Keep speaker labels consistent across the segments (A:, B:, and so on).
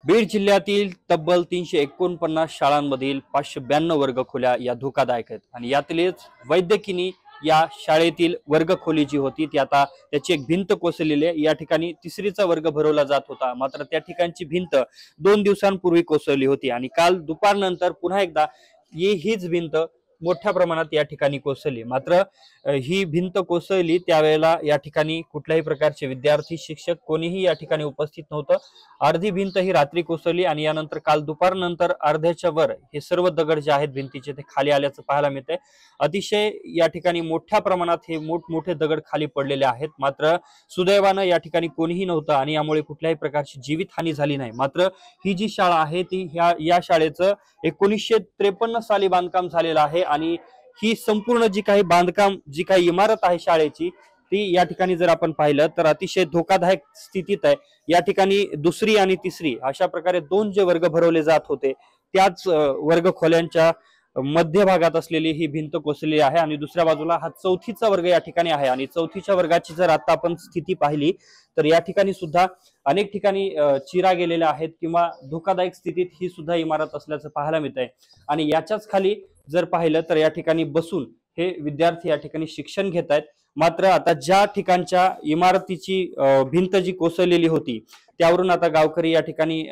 A: बीड जिल्ह्यातील तब्बल 349 शाळांमधील 592 वर्गखोल्या या धोकादायक आहेत आणि यातलेच वैद्यकीय या शाळेतील वर्गखोली जी होती ती आता त्याची एक भिंत कोसळलेली आहे। या ठिकाणी तिसरीचा वर्ग भरवला जात होता, मात्र त्या ठिकाणची भिंत 2 दिवसांपूर्वी कोसळली होती आणि काल दुपारनंतर पुन्हा एकदा हीच भिंत मोठ्या प्रमाणात या ठिकाणी कोसळली। मात्र ही भिंत कोसळली त्यावेळेला या ठिकाणी कुठल्याही प्रकारचे विद्यार्थी शिक्षक कोणीही या ठिकाणी उपस्थित नव्हतं। अर्धी भिंत ही रात्री कोसळली आणि यानंतर काल दुपारनंतर अर्ध्याच्या वर हे सर्व दगड जे आहेत भिंतीचे ते खाली आल्याचं पाहायला मिळतंय। अतिशय या ठिकाणी मोठ्या प्रमाणात हे मोठमोठे दगड खाली पडलेले आहेत, मात्र सुदैवानं या ठिकाणी कोणीही नव्हतं आणि यामुळे कुठल्याही प्रकारची जीवितहानी झाली नाही। मात्र ही जी शाळा आहे ती या शाळेचं 1953 साली बांधकाम झालेलं आहे आणि ही संपूर्ण जी काही इमारत आहे शाळेची ती या ठिकाणी जर आपण पाहिलं तर अतिशय धोकादायक स्थितीत आहे। या ठिकाणी दुसरी आणि तिसरी अशा प्रकारे 2 जे वर्ग भरवले जात होते त्याच वर्ग खोल्यांच्या मध्य भागात असलेली ही भिंत कोसळली आहे आणि दुसऱ्या बाजूला हा चौथीचा वर्ग या ठिकाणी आहे आणि चौथीच्या वर्गाची जर आता आपण स्थिती पाहिली तर या ठिकाणी सुद्धा अनेक ठिकाणी चिरा गेलेल्या आहेत किंवा धोकादायक स्थितीत ही सुद्धा इमारत असल्याचं पाहायला मिळत आहे। आणि याच्याच खाली जर पाहिलं तर या ठिकाणी बसून हे विद्यार्थी या ठिकाणी शिक्षण घेत आहेत। मात्र आता ज्या ठिकाणच्या इमारतीची भिंत जी कोसळलेली होती त्यावरून आता गावकरी या ठिकाणी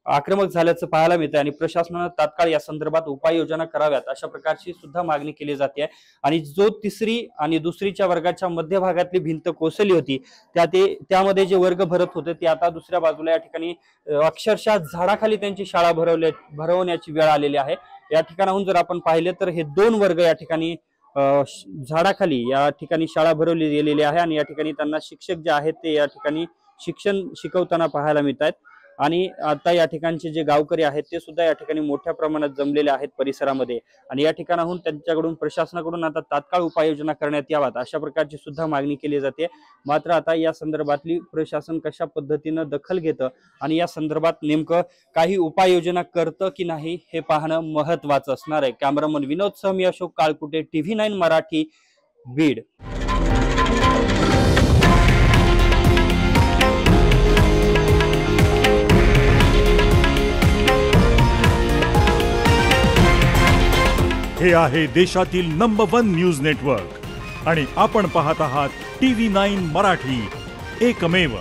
A: आक्रमक झाल्याचं पाहायला मिळतं आणि प्रशासनाने तात्काळ या संदर्भात उपाययोजना कराव्यात अशा प्रकारची सुद्धा मागणी केली जाते आहे। आणि जो तिसरी आणि दुसरीच्या वर्गाच्या मध्यभागातली भिंत कोसळली होती त्यामध्ये जे वर्ग भरत होते ते आता दुसऱ्या बाजूला या ठिकाणी अक्षरशः झाडाखाली त्यांची शाळा भरवण्याची वेळ आलेली आहे। या ठिकाणाहून जर आपण पाहिले तर हे 2 वर्ग या ठिकाणी झाडाखाली या ठिकाणी शाळा भरवली गेलेली आहे आणि या ठिकाणी त्यांना शिक्षक जे आहेत ते या ठिकाणी शिक्षण शिकवताना पाहायला मिळत आहेत। आणि आता या ठिकाणचे जे गावकरी आहेत ते सुद्धा या ठिकाणी मोठ्या प्रमाणात जमलेले आहेत परिसरामध्ये आणि या ठिकाणाहून त्यांच्याकडून प्रशासनाकडून आता तात्काळ उपाययोजना करण्यात याव्यात अशा प्रकारची सुद्धा मागणी केली जाते। मात्र आता या संदर्भातली प्रशासन कशा पद्धतीनं दखल घेतं आणि या संदर्भात नेमकं काही उपाययोजना करतं की नाही हे पाहणं महत्त्वाचं असणार आहे। कॅमेरामन विनोद सह मी अशोक काळकुटे, TV9 मराठी, बीड।
B: हे आहे देशातील नंबर 1 न्यूज नेटवर्क आणि आपण पाहत आहात TV9 मराठी, एकमेव।